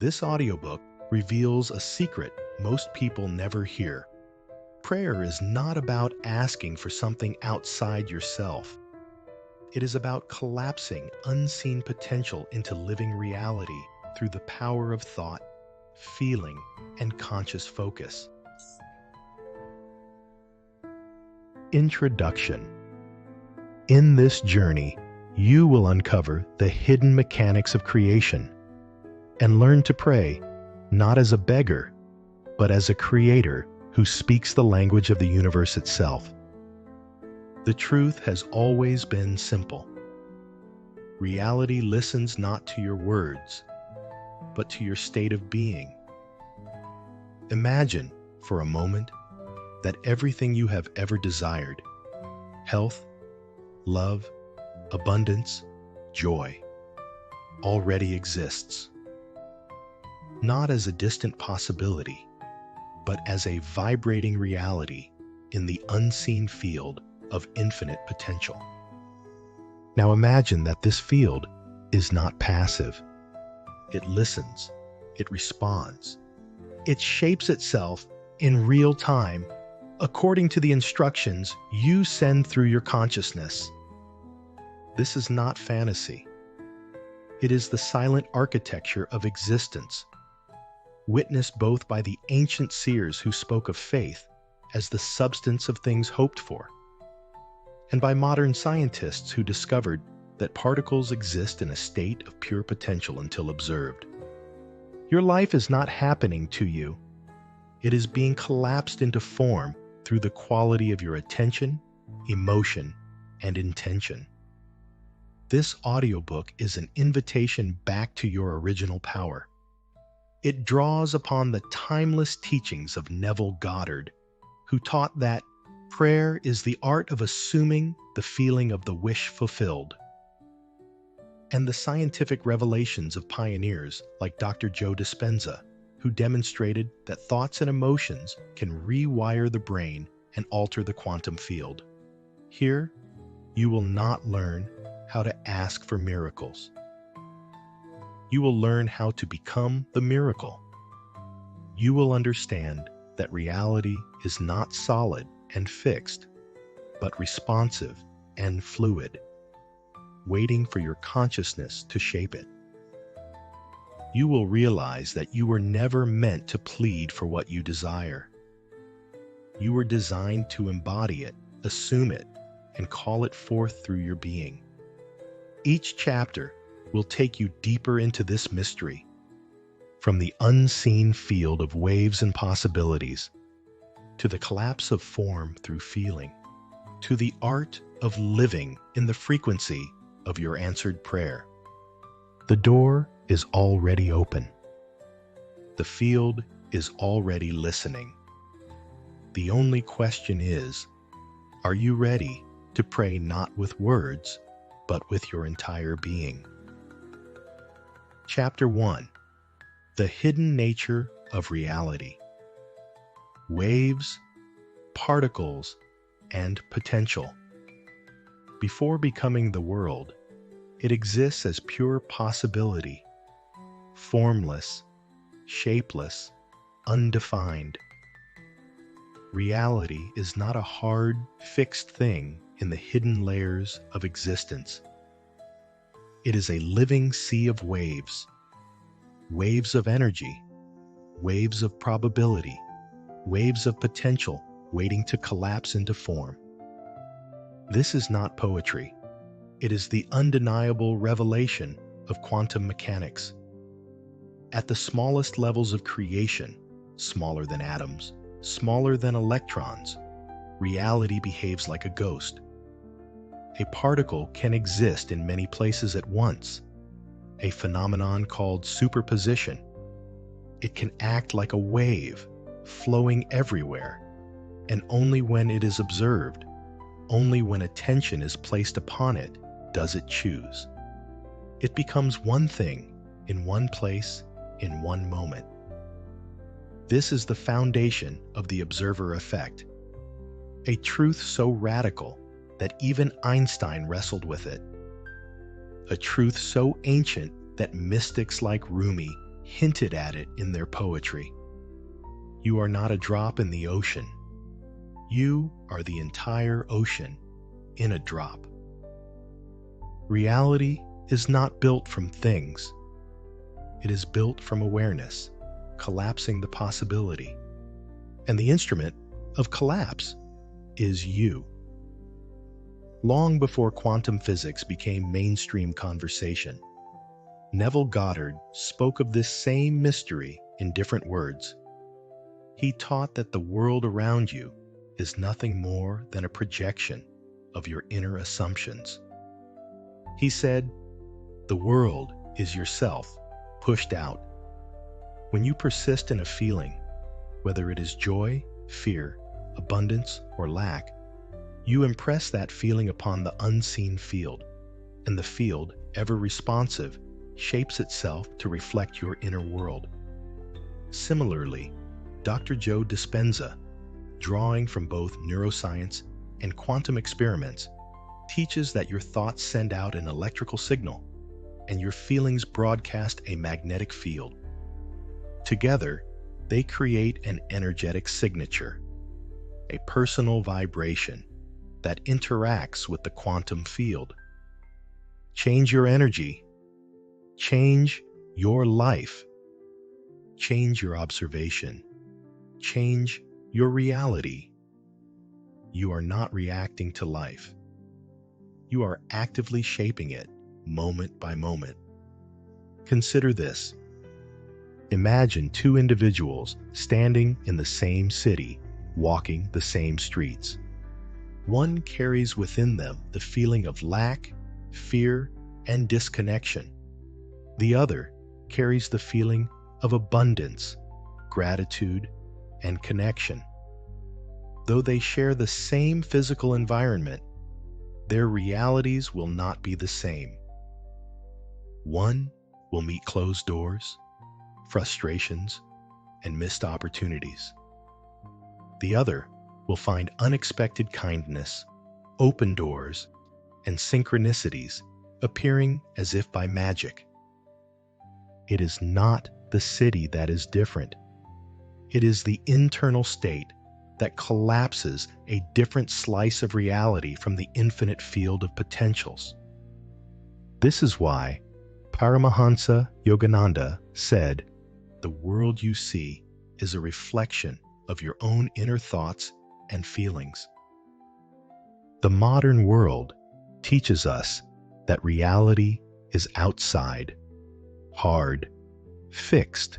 This audiobook reveals a secret most people never hear. Prayer is not about asking for something outside yourself. It is about collapsing unseen potential into living reality through the power of thought, feeling, and conscious focus. Introduction. In this journey, you will uncover the hidden mechanics of creation and learn to pray not as a beggar, but as a creator who speaks the language of the universe itself. The truth has always been simple. Reality listens not to your words, but to your state of being. Imagine, for a moment, that everything you have ever desired, health, love, abundance, joy, already exists. Not as a distant possibility, but as a vibrating reality in the unseen field of infinite potential. Now imagine that this field is not passive. It listens, it responds, it shapes itself in real time according to the instructions you send through your consciousness. This is not fantasy. It is the silent architecture of existence, witnessed both by the ancient seers who spoke of faith as the substance of things hoped for, and by modern scientists who discovered that particles exist in a state of pure potential until observed. Your life is not happening to you. It is being collapsed into form through the quality of your attention, emotion, and intention. This audiobook is an invitation back to your original power. It draws upon the timeless teachings of Neville Goddard, who taught that prayer is the art of assuming the feeling of the wish fulfilled, and the scientific revelations of pioneers like Dr. Joe Dispenza, who demonstrated that thoughts and emotions can rewire the brain and alter the quantum field. Here, you will not learn how to ask for miracles. You will learn how to become the miracle. You will understand that reality is not solid and fixed, but responsive and fluid, waiting for your consciousness to shape it. You will realize that you were never meant to plead for what you desire. You were designed to embody it, assume it, and call it forth through your being. Each chapter will take you deeper into this mystery, from the unseen field of waves and possibilities, to the collapse of form through feeling, to the art of living in the frequency of your answered prayer. The door is already open. The field is already listening. The only question is, are you ready to pray not with words, but with your entire being? Chapter 1. The Hidden Nature of Reality. Waves, particles, and potential. Before becoming the world, it exists as pure possibility, formless, shapeless, undefined. Reality is not a hard, fixed thing in the hidden layers of existence. It is a living sea of waves, waves of energy, waves of probability, waves of potential waiting to collapse into form. This is not poetry. It is the undeniable revelation of quantum mechanics. At the smallest levels of creation, smaller than atoms, smaller than electrons, reality behaves like a ghost. A particle can exist in many places at once, a phenomenon called superposition. It can act like a wave, flowing everywhere, and only when it is observed, only when attention is placed upon it, does it choose. It becomes one thing, in one place, in one moment. This is the foundation of the observer effect, a truth so radical that even Einstein wrestled with it, a truth so ancient that mystics like Rumi hinted at it in their poetry. You are not a drop in the ocean. You are the entire ocean in a drop. Reality is not built from things. It is built from awareness, collapsing the possibility. And the instrument of collapse is you. Long before quantum physics became mainstream conversation, Neville Goddard spoke of this same mystery in different words. He taught that the world around you is nothing more than a projection of your inner assumptions. He said, "The world is yourself pushed out. When you persist in a feeling, whether it is joy, fear, abundance, or lack, you impress that feeling upon the unseen field, and the field, ever responsive, shapes itself to reflect your inner world." Similarly, Dr. Joe Dispenza, drawing from both neuroscience and quantum experiments, teaches that your thoughts send out an electrical signal, and your feelings broadcast a magnetic field. Together, they create an energetic signature, a personal vibration that interacts with the quantum field. Change your energy. Change your life. Change your observation. Change your reality. You are not reacting to life. You are actively shaping it moment by moment. Consider this. Imagine two individuals standing in the same city, walking the same streets. One carries within them the feeling of lack, fear, and disconnection. The other carries the feeling of abundance, gratitude, and connection. Though they share the same physical environment, their realities will not be the same. One will meet closed doors, frustrations, and missed opportunities. The other will find unexpected kindness, open doors, and synchronicities appearing as if by magic. It is not the city that is different. It is the internal state that collapses a different slice of reality from the infinite field of potentials. This is why Paramahansa Yogananda said, "The world you see is a reflection of your own inner thoughts and feelings." The modern world teaches us that reality is outside, hard, fixed,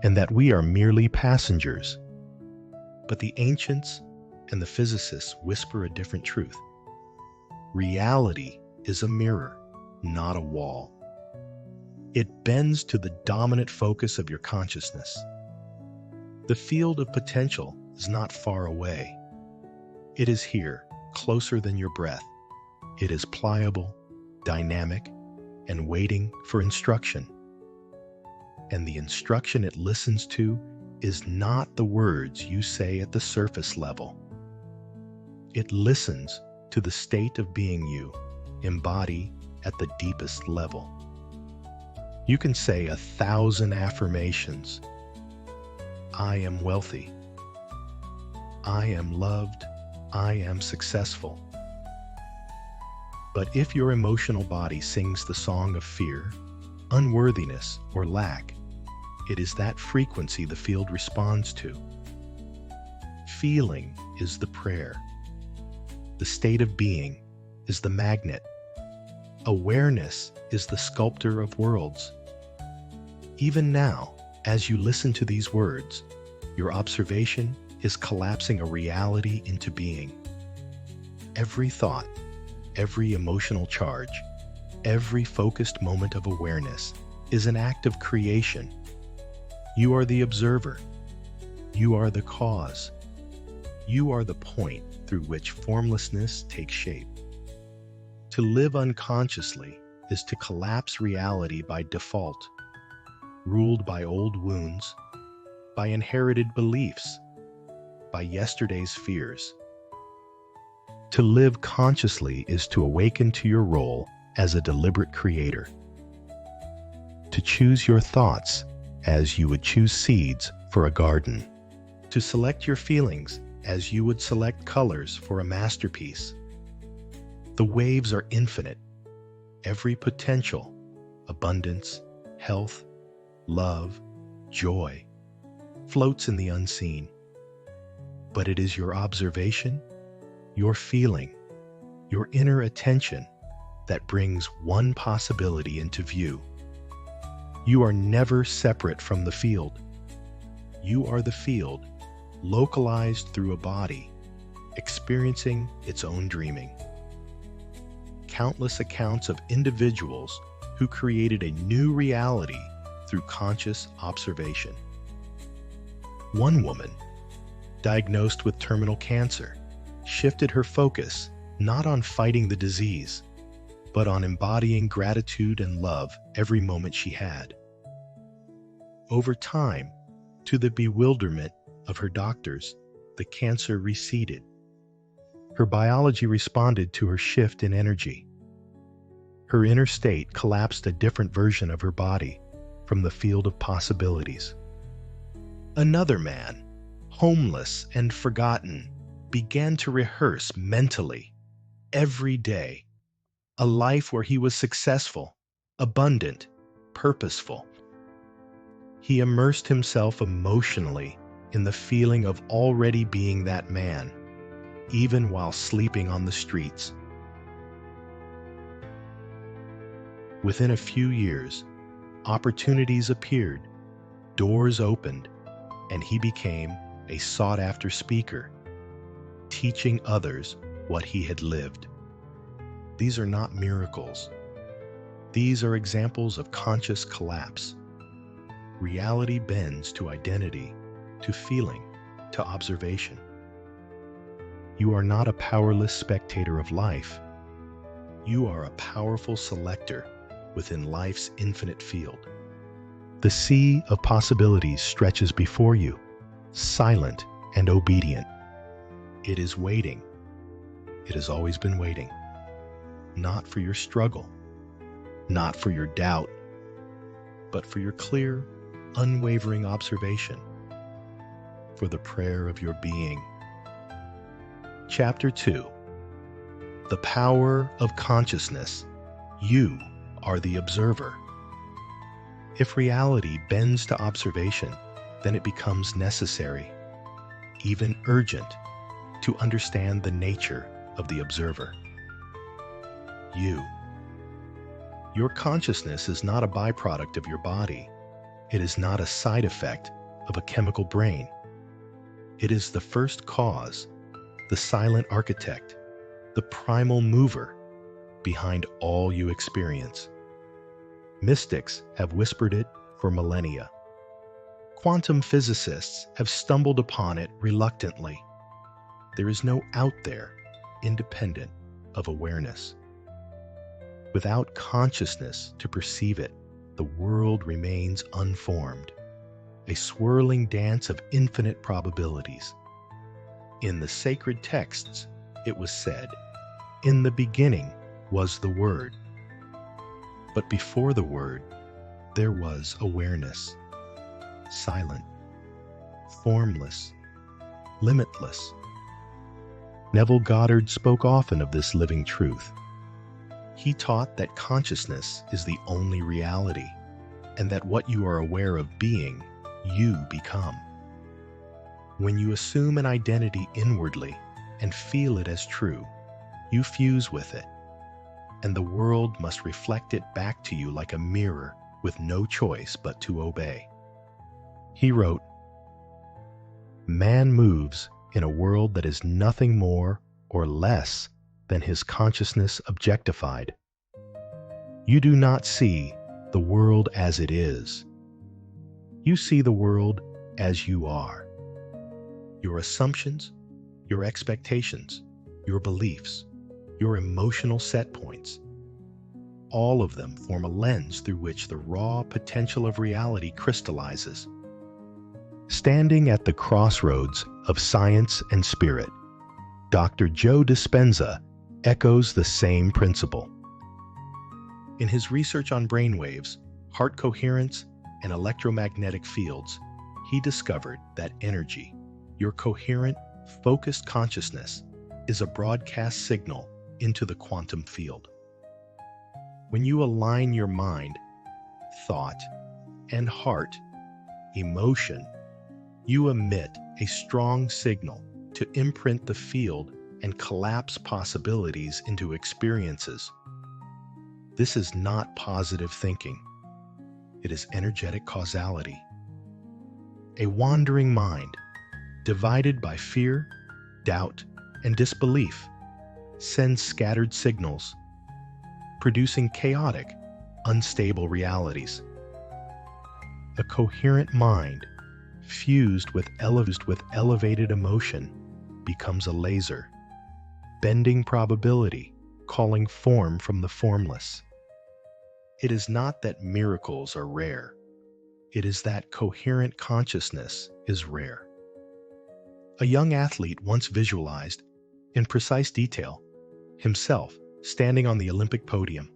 and that we are merely passengers. But the ancients and the physicists whisper a different truth. Reality is a mirror, not a wall. It bends to the dominant focus of your consciousness. The field of potential is not far away. It is here, closer than your breath. It is pliable, dynamic, and waiting for instruction. And the instruction it listens to is not the words you say at the surface level. It listens to the state of being you embody at the deepest level. You can say 1,000 affirmations. I am wealthy. I am loved. I am successful. But if your emotional body sings the song of fear, unworthiness, or lack, it is that frequency the field responds to. Feeling is the prayer. The state of being is the magnet. Awareness is the sculptor of worlds. Even now, as you listen to these words, your observation is collapsing a reality into being. Every thought, every emotional charge, every focused moment of awareness is an act of creation. You are the observer. You are the cause. You are the point through which formlessness takes shape. To live unconsciously is to collapse reality by default, ruled by old wounds, by inherited beliefs, by yesterday's fears. To live consciously is to awaken to your role as a deliberate creator. to choose your thoughts as you would choose seeds for a garden, to select your feelings as you would select colors for a masterpiece. The waves are infinite. Every potential, abundance, health, love, joy, floats in the unseen. But it is your observation, your feeling, your inner attention that brings one possibility into view. You are never separate from the field. You are the field, localized through a body, experiencing its own dreaming. Countless accounts of individuals who created a new reality through conscious observation. One woman, diagnosed with terminal cancer, shifted her focus not on fighting the disease, but on embodying gratitude and love every moment she had. Over time, to the bewilderment of her doctors, the cancer receded. Her biology responded to her shift in energy. Her inner state collapsed a different version of her body from the field of possibilities. Another man, homeless and forgotten, began to rehearse mentally, every day, a life where he was successful, abundant, purposeful. He immersed himself emotionally in the feeling of already being that man, even while sleeping on the streets. Within a few years, opportunities appeared, doors opened, and he became a sought-after speaker, teaching others what he had lived. These are not miracles. These are examples of conscious collapse. Reality bends to identity, to feeling, to observation. You are not a powerless spectator of life. You are a powerful selector within life's infinite field. The sea of possibilities stretches before you, silent and obedient. It is waiting. It has always been waiting. Not for your struggle, not for your doubt, but for your clear, unwavering observation, for the prayer of your being. Chapter 2. The power of consciousness. You are the observer. If reality bends to observation, then it becomes necessary, even urgent, to understand the nature of the observer. You. Your consciousness is not a byproduct of your body. It is not a side effect of a chemical brain. It is the first cause, the silent architect, the primal mover behind all you experience. Mystics have whispered it for millennia. Quantum physicists have stumbled upon it reluctantly. There is no out there independent of awareness. Without consciousness to perceive it, the world remains unformed, a swirling dance of infinite probabilities. In the sacred texts, it was said, "In the beginning was the Word." But before the Word, there was awareness, silent, formless, limitless. Neville Goddard spoke often of this living truth. He taught that consciousness is the only reality, and that what you are aware of being, you become. When you assume an identity inwardly and feel it as true, you fuse with it, and the world must reflect it back to you like a mirror with no choice but to obey. He wrote, "Man moves in a world that is nothing more or less than his consciousness objectified. You do not see the world as it is. You see the world as you are. Your assumptions, your expectations, your beliefs, your emotional set points, all of them form a lens through which the raw potential of reality crystallizes. Standing at the crossroads of science and spirit, Dr. Joe Dispenza echoes the same principle. In his research on brainwaves, heart coherence, and electromagnetic fields, he discovered that energy, your coherent, focused consciousness, is a broadcast signal into the quantum field. When you align your mind, thought, and heart, emotion, you emit a strong signal to imprint the field and collapse possibilities into experiences. This is not positive thinking. It is energetic causality. A wandering mind, divided by fear, doubt, and disbelief, sends scattered signals, producing chaotic, unstable realities. A coherent mind, fused with elevated emotion, becomes a laser, bending probability, calling form from the formless. It is not that miracles are rare. It is that coherent consciousness is rare. A young athlete once visualized, in precise detail, himself standing on the Olympic podium,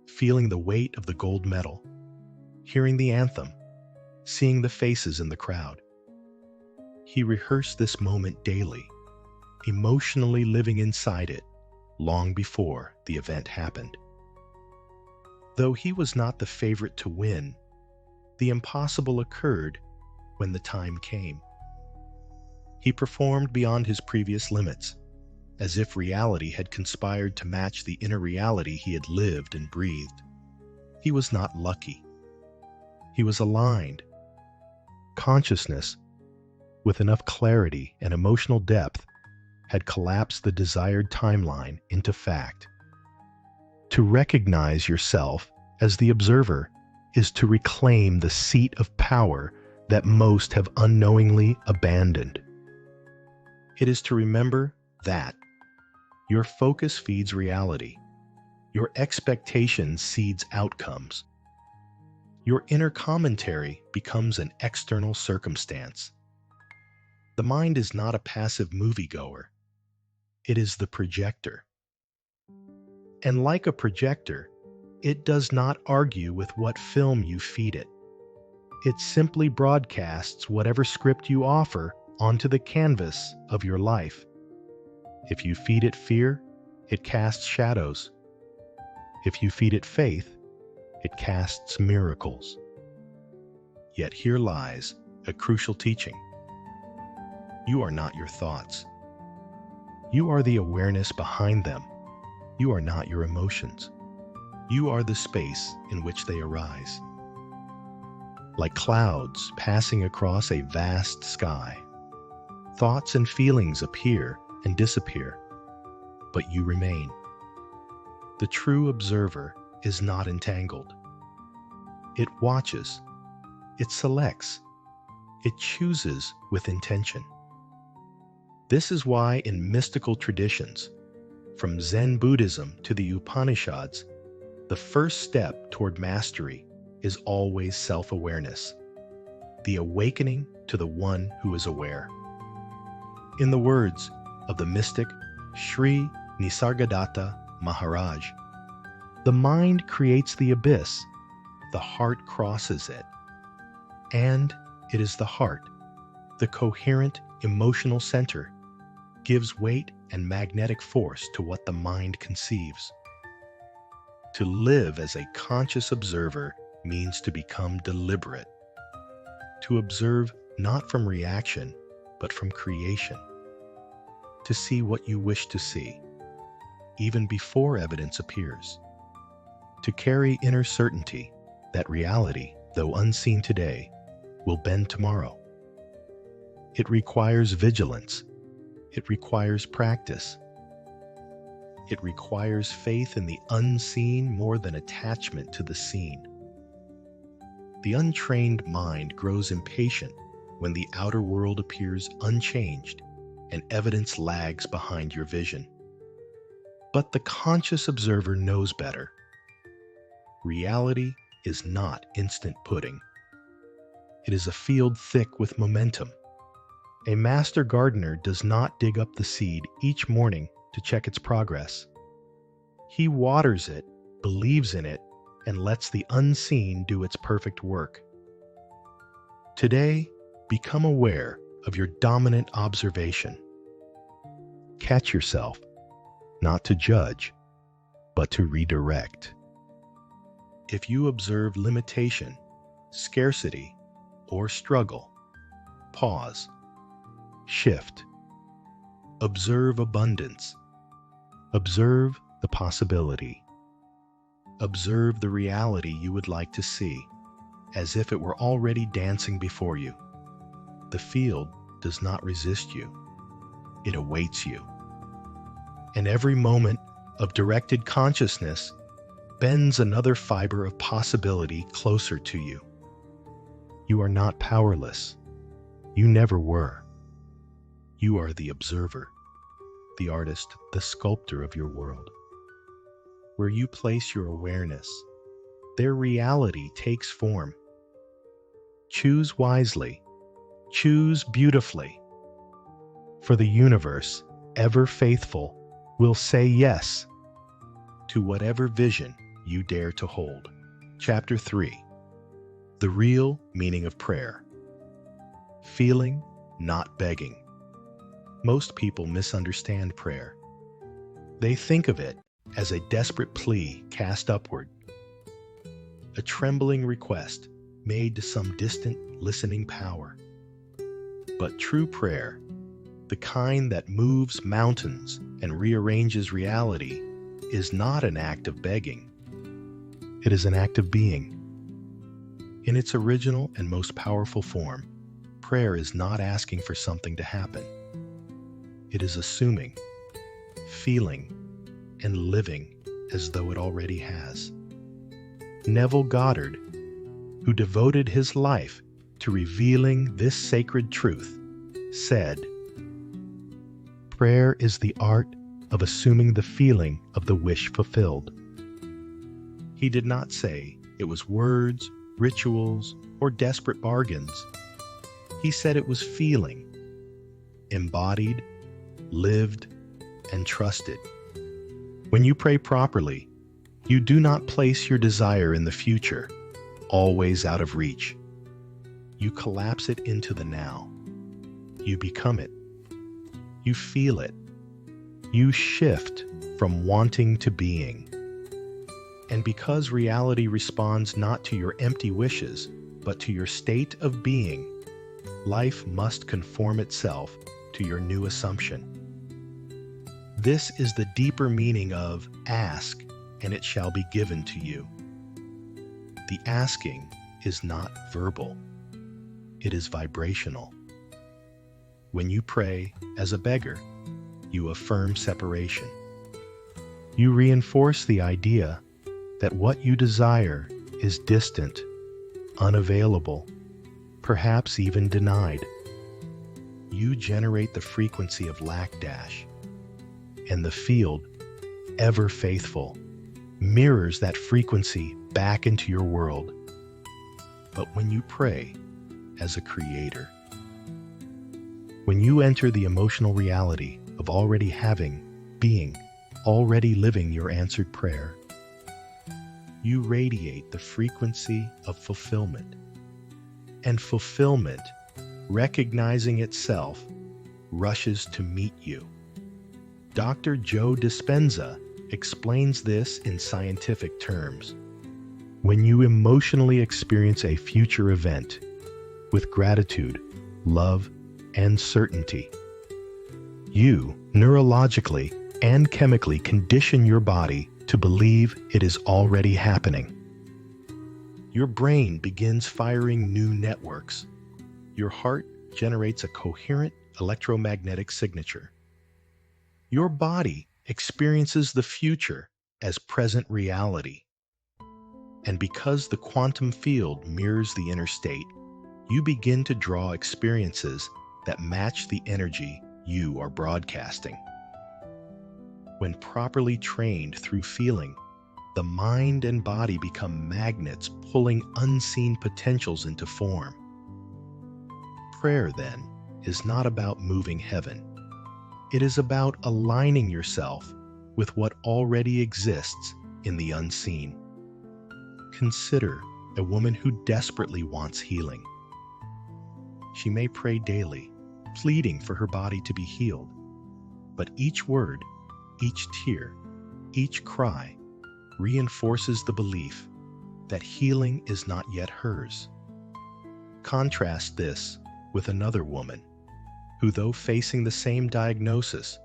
feeling the weight of the gold medal, hearing the anthem, seeing the faces in the crowd. He rehearsed this moment daily, emotionally living inside it long before the event happened. Though he was not the favorite to win, the impossible occurred when the time came. He performed beyond his previous limits, as if reality had conspired to match the inner reality he had lived and breathed. He was not lucky. He was aligned. Consciousness, with enough clarity and emotional depth, had collapsed the desired timeline into fact. To recognize yourself as the observer is to reclaim the seat of power that most have unknowingly abandoned. It is to remember that your focus feeds reality. Your expectation seeds outcomes. Your inner commentary becomes an external circumstance. The mind is not a passive moviegoer. It is the projector. And like a projector, it does not argue with what film you feed it. It simply broadcasts whatever script you offer onto the canvas of your life. If you feed it fear, it casts shadows. If you feed it faith, it casts miracles. Yet here lies a crucial teaching. You are not your thoughts. You are the awareness behind them. You are not your emotions. You are the space in which they arise. Like clouds passing across a vast sky, thoughts and feelings appear and disappear, but you remain. The true observer is not entangled. It watches, it selects, it chooses with intention. This is why in mystical traditions, from Zen Buddhism to the Upanishads, the first step toward mastery is always self-awareness, the awakening to the one who is aware. In the words of the mystic Sri Nisargadatta Maharaj, the mind creates the abyss, the heart crosses it. And it is the heart, the coherent emotional center, gives weight and magnetic force to what the mind conceives. To live as a conscious observer means to become deliberate, to observe not from reaction, but from creation, to see what you wish to see, even before evidence appears, to carry inner certainty that reality, though unseen today, will bend tomorrow. It requires vigilance. It requires practice. It requires faith in the unseen more than attachment to the seen. The untrained mind grows impatient when the outer world appears unchanged and evidence lags behind your vision. But the conscious observer knows better. Reality is not instant pudding. It is a field thick with momentum. A master gardener does not dig up the seed each morning to check its progress. He waters it, believes in it, and lets the unseen do its perfect work. Today, become aware of your dominant observation. Catch yourself, not to judge, but to redirect. If you observe limitation, scarcity, or struggle, pause, shift. Observe abundance. Observe the possibility. Observe the reality you would like to see, as if it were already dancing before you. The field does not resist you. It awaits you. And every moment of directed consciousness bends another fiber of possibility closer to you. You are not powerless. You never were. You are the observer, the artist, the sculptor of your world. Where you place your awareness, their reality takes form. Choose wisely. Choose beautifully. For the universe, ever faithful, will say yes to whatever vision you dare to hold. Chapter 3. The real meaning of prayer. Feeling, not begging. Most people misunderstand prayer. They think of it as a desperate plea cast upward, a trembling request made to some distant listening power. But true prayer, the kind that moves mountains and rearranges reality, is not an act of begging. It is an act of being. In its original and most powerful form, prayer is not asking for something to happen. It is assuming, feeling, and living as though it already has. Neville Goddard, who devoted his life to revealing this sacred truth, said, "Prayer is the art of assuming the feeling of the wish fulfilled." He did not say it was words, rituals, or desperate bargains. He said it was feeling, embodied, lived, and trusted. When you pray properly, you do not place your desire in the future, always out of reach. You collapse it into the now. You become it. You feel it. You shift from wanting to being. And because reality responds not to your empty wishes, but to your state of being, life must conform itself to your new assumption. This is the deeper meaning of ask, and it shall be given to you. The asking is not verbal. It is vibrational. When you pray as a beggar, you affirm separation. You reinforce the idea that what you desire is distant, unavailable, perhaps even denied. You generate the frequency of lack-dash, and the field, ever faithful, mirrors that frequency back into your world. But when you pray as a creator, when you enter the emotional reality of already having, being, already living your answered prayer, you radiate the frequency of fulfillment. And fulfillment, recognizing itself, rushes to meet you. Dr. Joe Dispenza explains this in scientific terms. When you emotionally experience a future event with gratitude, love, and certainty, you neurologically and chemically condition your body to believe it is already happening. Your brain begins firing new networks. Your heart generates a coherent electromagnetic signature. Your body experiences the future as present reality. And because the quantum field mirrors the inner state, you begin to draw experiences that match the energy you are broadcasting. When properly trained through feeling, the mind and body become magnets pulling unseen potentials into form. Prayer, then, is not about moving heaven. It is about aligning yourself with what already exists in the unseen. Consider a woman who desperately wants healing. She may pray daily, pleading for her body to be healed, but each word, each tear, each cry reinforces the belief that healing is not yet hers. Contrast this with another woman who, though facing the same diagnosis,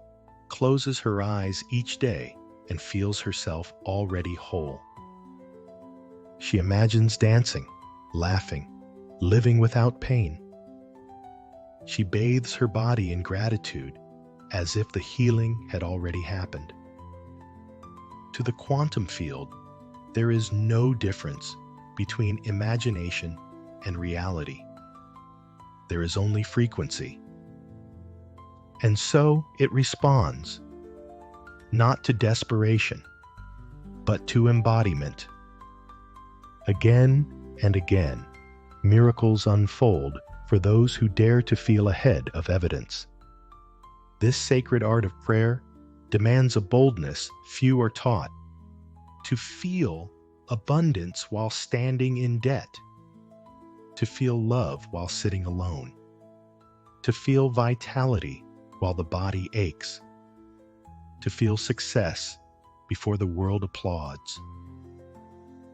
closes her eyes each day and feels herself already whole. She imagines dancing, laughing, living without pain. She bathes her body in gratitude as if the healing had already happened. To the quantum field, there is no difference between imagination and reality. There is only frequency. And so it responds, not to desperation, but to embodiment. Again and again, miracles unfold for those who dare to feel ahead of evidence. This sacred art of prayer demands a boldness few are taught, to feel abundance while standing in debt, to feel love while sitting alone, to feel vitality while the body aches, to feel success before the world applauds.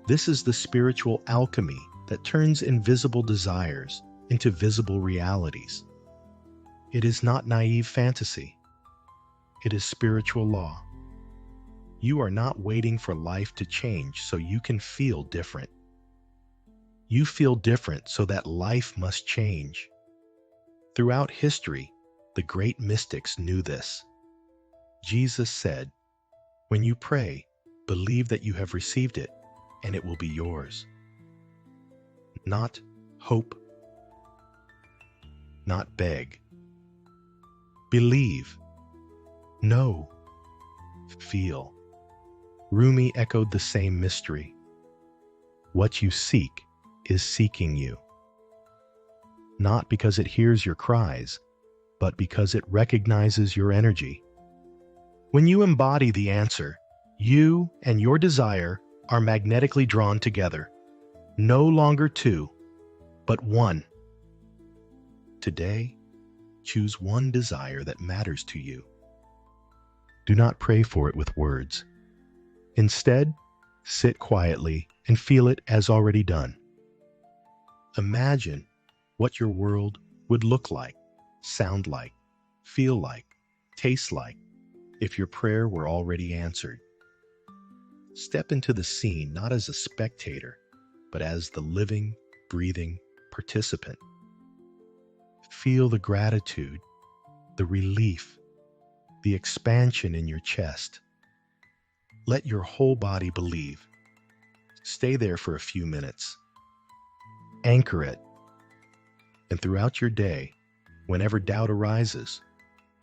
This is the spiritual alchemy that turns invisible desires into visible realities. It is not naive fantasy. It is spiritual law. You are not waiting for life to change so you can feel different. You feel different so that life must change. Throughout history, the great mystics knew this. Jesus said, "When you pray, believe that you have received it, and it will be yours." Not hope, not beg. Believe. Know. Feel. Rumi echoed the same mystery. What you seek is seeking you. Not because it hears your cries, but because it recognizes your energy. When you embody the answer, you and your desire are magnetically drawn together, no longer two, but one. Today, choose one desire that matters to you. Do not pray for it with words. Instead, sit quietly and feel it as already done. Imagine what your world would look like, sound like, feel like, taste like, if your prayer were already answered. Step into the scene not as a spectator, but as the living, breathing participant. Feel the gratitude, the relief, the expansion in your chest. Let your whole body believe. Stay there for a few minutes. Anchor it. And throughout your day, whenever doubt arises,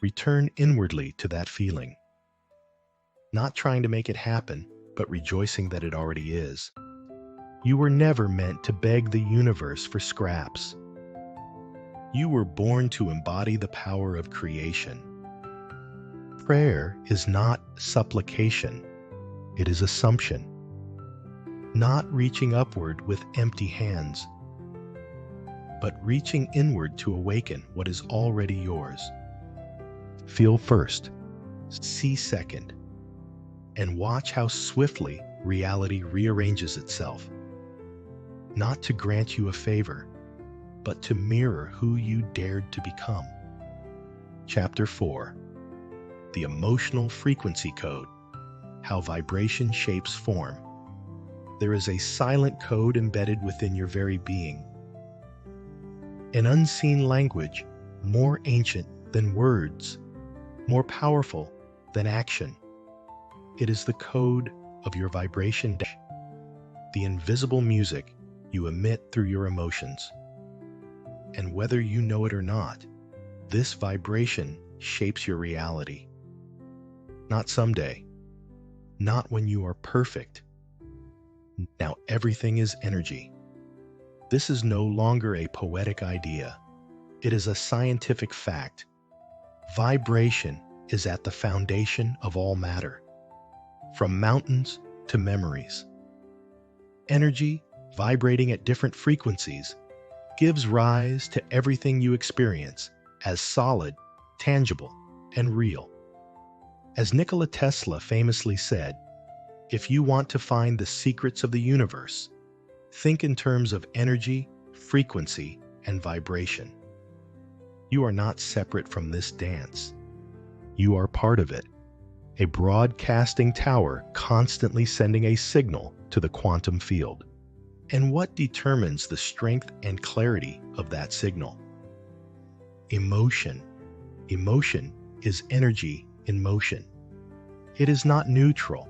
return inwardly to that feeling. Not trying to make it happen, but rejoicing that it already is. You were never meant to beg the universe for scraps. You were born to embody the power of creation. Prayer is not supplication, it is assumption. Not reaching upward with empty hands, but reaching inward to awaken what is already yours. Feel first, see second, and watch how swiftly reality rearranges itself. Not to grant you a favor, but to mirror who you dared to become. Chapter 4. The Emotional Frequency Code. How Vibration Shapes Form. There is a silent code embedded within your very being. An unseen language, more ancient than words, more powerful than action. It is the code of your vibration, the invisible music you emit through your emotions. And whether you know it or not, this vibration shapes your reality. Not someday, not when you are perfect. Now everything is energy. This is no longer a poetic idea. It is a scientific fact. Vibration is at the foundation of all matter, from mountains to memories. Energy, vibrating at different frequencies, gives rise to everything you experience as solid, tangible, and real. As Nikola Tesla famously said, if you want to find the secrets of the universe, think in terms of energy, frequency, and vibration. You are not separate from this dance. You are part of it, a broadcasting tower constantly sending a signal to the quantum field. And what determines the strength and clarity of that signal? Emotion. Emotion is energy in motion. It is not neutral.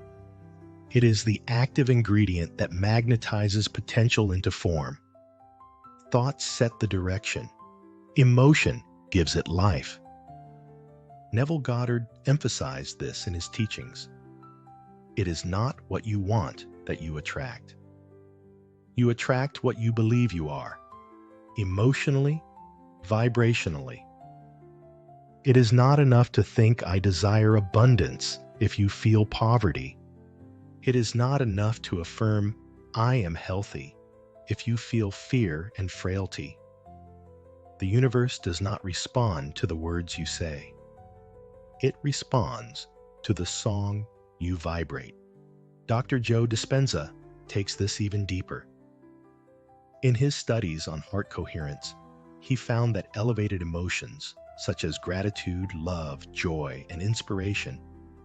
It is the active ingredient that magnetizes potential into form. Thoughts set the direction. Emotion gives it life. Neville Goddard emphasized this in his teachings. It is not what you want that you attract. You attract what you believe you are, emotionally, vibrationally. It is not enough to think I desire abundance if you feel poverty. It is not enough to affirm I am healthy if you feel fear and frailty. The universe does not respond to the words you say. It responds to the song you vibrate. Dr. Joe Dispenza takes this even deeper. In his studies on heart coherence, he found that elevated emotions, such as gratitude, love, joy, and inspiration,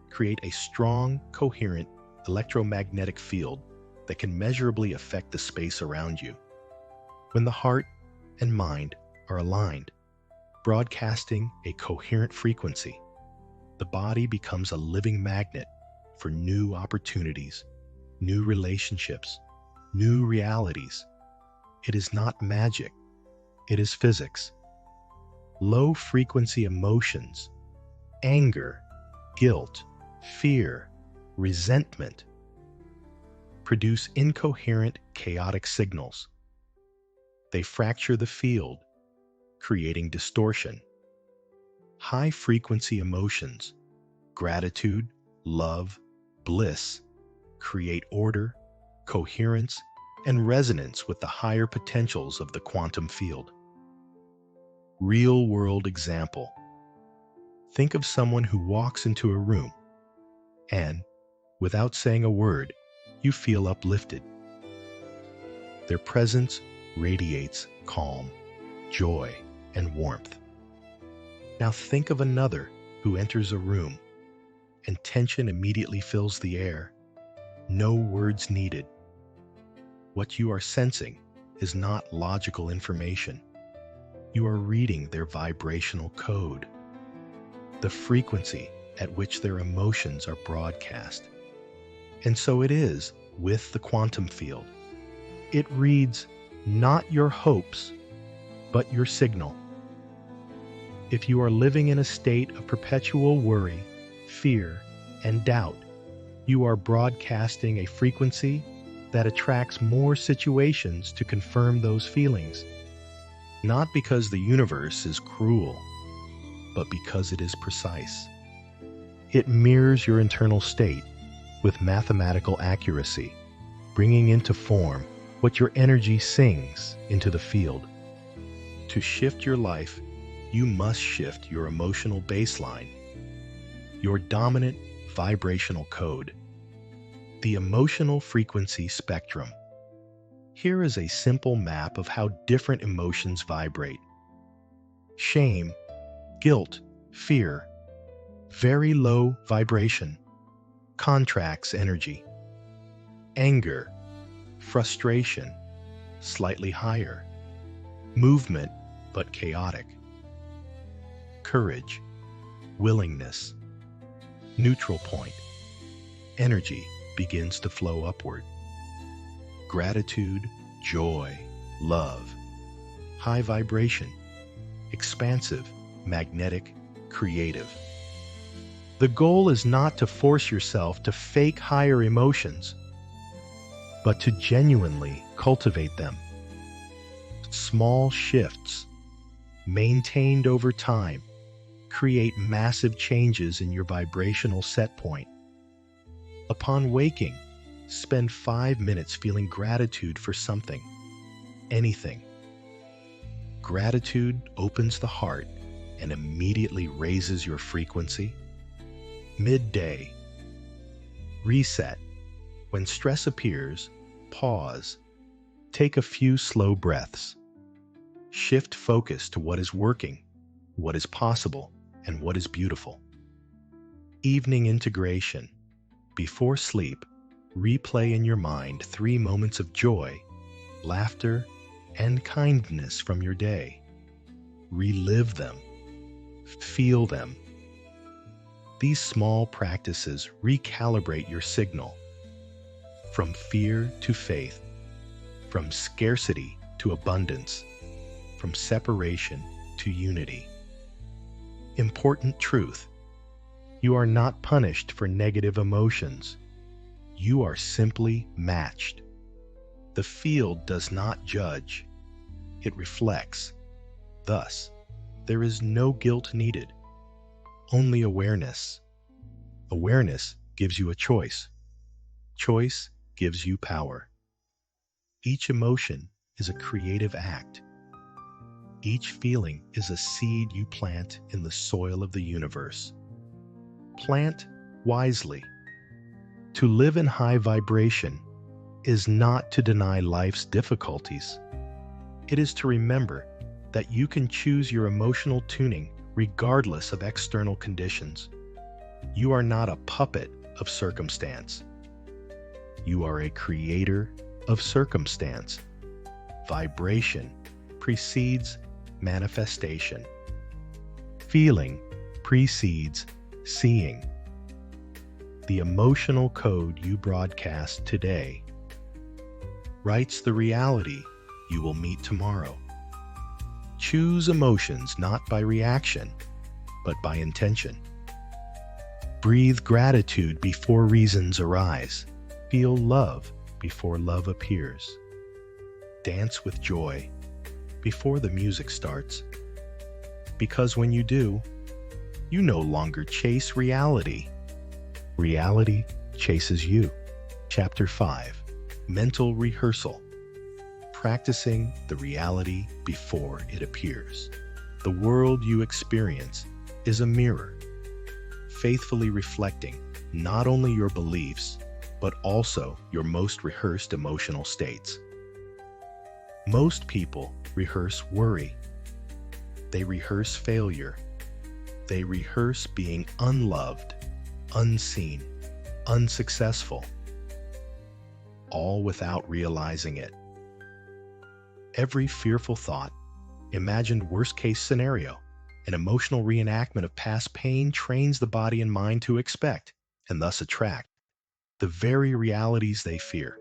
create a strong, coherent electromagnetic field that can measurably affect the space around you. When the heart and mind are aligned, broadcasting a coherent frequency, the body becomes a living magnet for new opportunities, new relationships, new realities. It is not magic, it is physics. Low-frequency emotions, anger, guilt, fear, resentment, produce incoherent, chaotic signals. They fracture the field, creating distortion. High-frequency emotions, gratitude, love, bliss, create order, coherence, and resonance with the higher potentials of the quantum field. Real-world example. Think of someone who walks into a room and, without saying a word, you feel uplifted. Their presence radiates calm, joy, and warmth. Now think of another who enters a room and tension immediately fills the air. No words needed. What you are sensing is not logical information. You are reading their vibrational code, the frequency at which their emotions are broadcast. And so it is with the quantum field. It reads not your hopes, but your signal. If you are living in a state of perpetual worry, fear, and doubt, you are broadcasting a frequency that attracts more situations to confirm those feelings. Not because the universe is cruel, but because it is precise. It mirrors your internal state with mathematical accuracy, bringing into form what your energy sings into the field. To shift your life, you must shift your emotional baseline, your dominant vibrational code, the emotional frequency spectrum. Here is a simple map of how different emotions vibrate. Shame, guilt, fear, very low vibration, contracts energy. Anger, frustration, slightly higher. Movement, but chaotic. Courage, willingness. Neutral point. Energy begins to flow upward. Gratitude, joy, love. High vibration, expansive, magnetic, creative. The goal is not to force yourself to fake higher emotions, but to genuinely cultivate them. Small shifts, maintained over time, create massive changes in your vibrational set point. Upon waking, spend 5 minutes feeling gratitude for something, anything. Gratitude opens the heart and immediately raises your frequency. Midday. Reset. When stress appears, pause. Take a few slow breaths. Shift focus to what is working, what is possible, and what is beautiful. Evening integration. Before sleep, replay in your mind 3 moments of joy, laughter, and kindness from your day. Relive them. Feel them. These small practices recalibrate your signal. From fear to faith, from scarcity to abundance, from separation to unity. Important truth. You are not punished for negative emotions. You are simply matched. The field does not judge. It reflects. Thus, there is no guilt needed, only awareness. Awareness gives you a choice. Choice gives you power. Each emotion is a creative act. Each feeling is a seed you plant in the soil of the universe. Plant wisely. To live in high vibration is not to deny life's difficulties. It is to remember that you can choose your emotional tuning regardless of external conditions. You are not a puppet of circumstance. You are a creator of circumstance. Vibration precedes manifestation. Feeling precedes seeing. The emotional code you broadcast today writes the reality you will meet tomorrow. Choose emotions not by reaction, but by intention. Breathe gratitude before reasons arise. Feel love before love appears. Dance with joy before the music starts. Because when you do, you no longer chase reality. Reality chases you. Chapter 5. Mental Rehearsal. Practicing the reality before it appears. The world you experience is a mirror, faithfully reflecting not only your beliefs, but also your most rehearsed emotional states. Most people rehearse worry. They rehearse failure. They rehearse being unloved, unseen, unsuccessful, all without realizing it. Every fearful thought, imagined worst-case scenario, an emotional reenactment of past pain trains the body and mind to expect, and thus attract, the very realities they fear.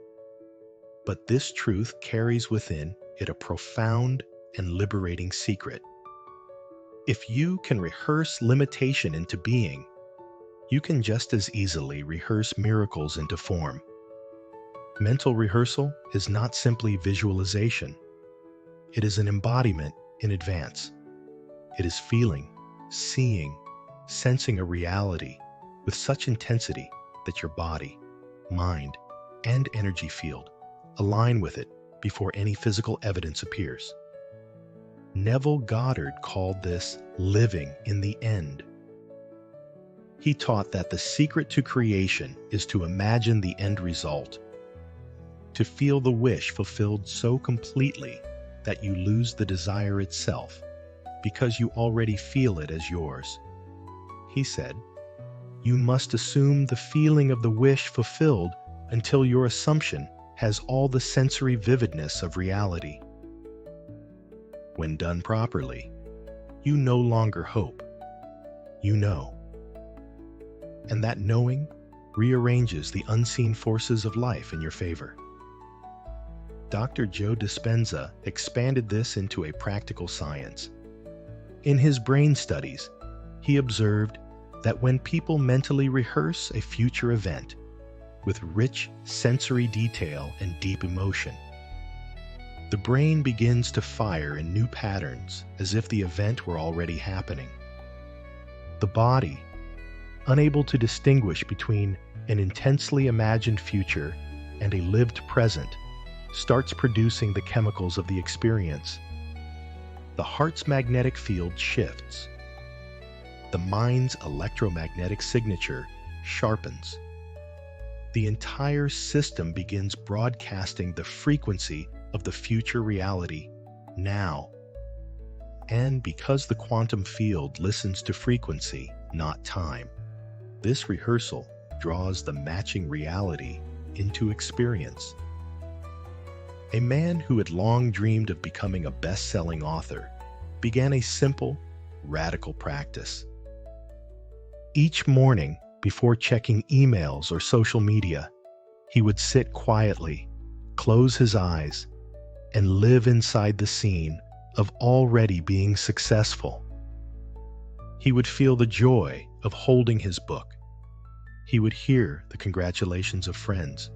But this truth carries within it a profound and liberating secret. If you can rehearse limitation into being, you can just as easily rehearse miracles into form. Mental rehearsal is not simply visualization. It is an embodiment in advance. It is feeling, seeing, sensing a reality with such intensity that your body, mind, and energy field align with it before any physical evidence appears. Neville Goddard called this living in the end. He taught that the secret to creation is to imagine the end result, to feel the wish fulfilled so completely that you lose the desire itself because you already feel it as yours. He said, "You must assume the feeling of the wish fulfilled until your assumption has all the sensory vividness of reality." When done properly, you no longer hope. You know. And that knowing rearranges the unseen forces of life in your favor. Dr. Joe Dispenza expanded this into a practical science. In his brain studies, he observed that when people mentally rehearse a future event with rich sensory detail and deep emotion, the brain begins to fire in new patterns as if the event were already happening. The body, unable to distinguish between an intensely imagined future and a lived present starts producing the chemicals of the experience. The heart's magnetic field shifts. The mind's electromagnetic signature sharpens. The entire system begins broadcasting the frequency of the future reality now. And because the quantum field listens to frequency, not time, this rehearsal draws the matching reality into experience. A man who had long dreamed of becoming a best-selling author began a simple, radical practice. Each morning, before checking emails or social media, he would sit quietly, close his eyes, and live inside the scene of already being successful. He would feel the joy of holding his book. He would hear the congratulations of friends.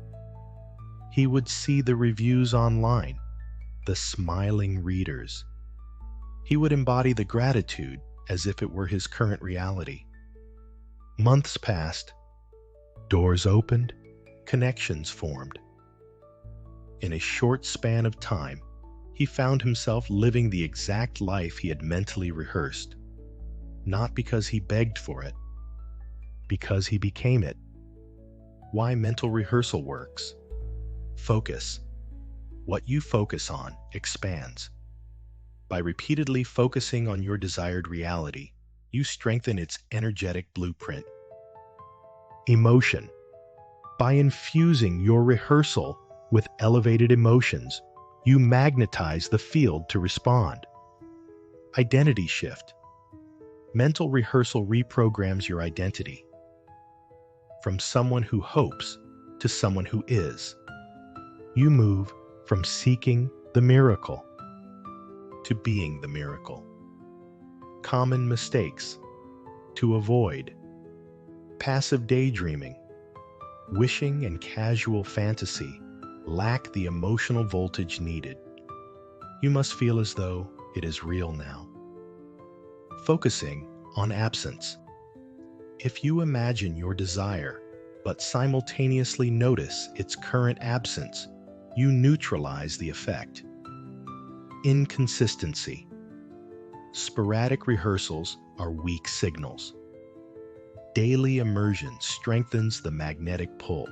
He would see the reviews online, the smiling readers. He would embody the gratitude as if it were his current reality. Months passed, doors opened, connections formed. In a short span of time, he found himself living the exact life he had mentally rehearsed, not because he begged for it, because he became it. Why mental rehearsal works. Focus. What you focus on expands. By repeatedly focusing on your desired reality, you strengthen its energetic blueprint. Emotion. By infusing your rehearsal with elevated emotions, you magnetize the field to respond. Identity shift. Mental rehearsal reprograms your identity from someone who hopes to someone who is. You move from seeking the miracle to being the miracle. Common mistakes to avoid. Passive daydreaming, wishing, and casual fantasy lack the emotional voltage needed. You must feel as though it is real now. Focusing on absence. If you imagine your desire, but simultaneously notice its current absence, you neutralize the effect. Inconsistency. Sporadic rehearsals are weak signals. Daily immersion strengthens the magnetic pull.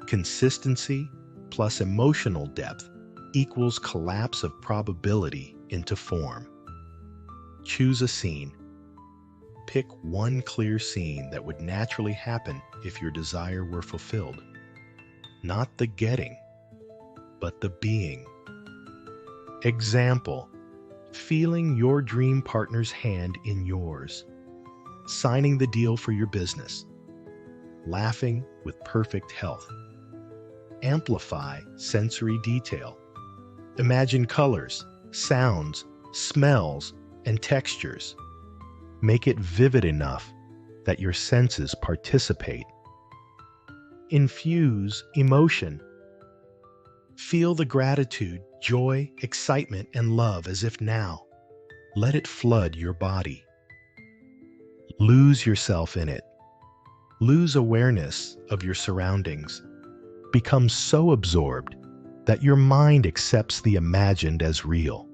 Consistency plus emotional depth equals collapse of probability into form. Choose a scene. Pick one clear scene that would naturally happen if your desire were fulfilled. Not the getting, but the being. Example: feeling your dream partner's hand in yours, signing the deal for your business, laughing with perfect health. Amplify sensory detail. Imagine colors, sounds, smells, and textures. Make it vivid enough that your senses participate. Infuse emotion. Feel the gratitude, joy, excitement, and love as if now. Let it flood your body. Lose yourself in it. Lose awareness of your surroundings. Become so absorbed that your mind accepts the imagined as real.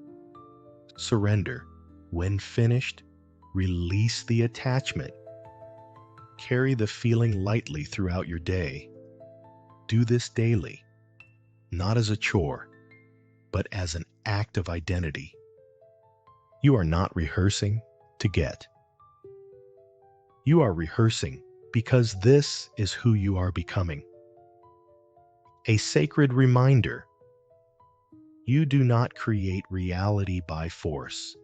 Surrender. When finished, release the attachment. Carry the feeling lightly throughout your day. Do this daily, not as a chore, but as an act of identity. You are not rehearsing to get. You are rehearsing because this is who you are becoming. A sacred reminder: you do not create reality by force.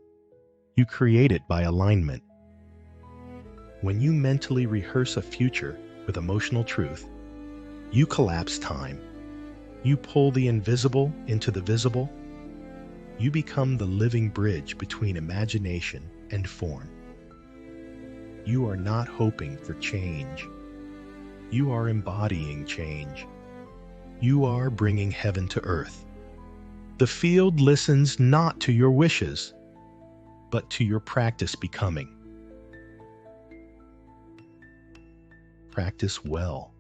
You create it by alignment. When you mentally rehearse a future with emotional truth, you collapse time. You pull the invisible into the visible. You become the living bridge between imagination and form. You are not hoping for change. You are embodying change. You are bringing heaven to earth. The field listens not to your wishes, but to your practice becoming. Practice well.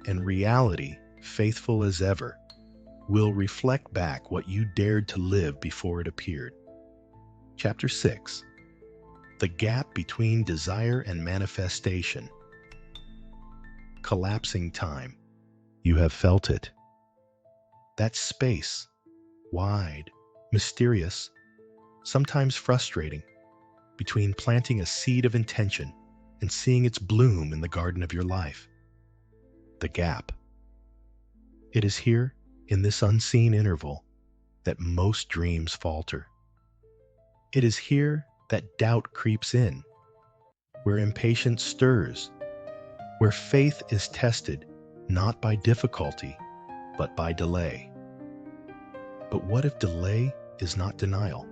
and reality, faithful as ever, will reflect back what you dared to live before it appeared. Chapter 6. The Gap Between Desire and Manifestation. Collapsing time. You have felt it. That space, wide, mysterious, sometimes frustrating, between planting a seed of intention and seeing its bloom in the garden of your life. The gap. It is here, in this unseen interval, that most dreams falter. It is here that doubt creeps in, where impatience stirs, where faith is tested not by difficulty, but by delay. But what if delay is not denial?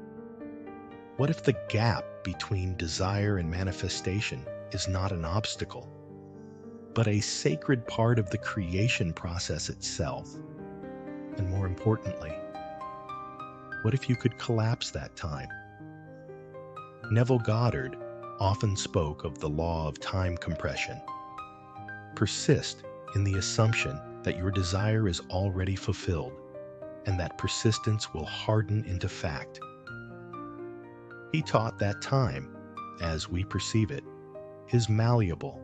What if the gap between desire and manifestation is not an obstacle, but a sacred part of the creation process itself? And more importantly, what if you could collapse that time? Neville Goddard often spoke of the law of time compression. Persist in the assumption that your desire is already fulfilled, and that persistence will harden into fact. He taught that time, as we perceive it, is malleable,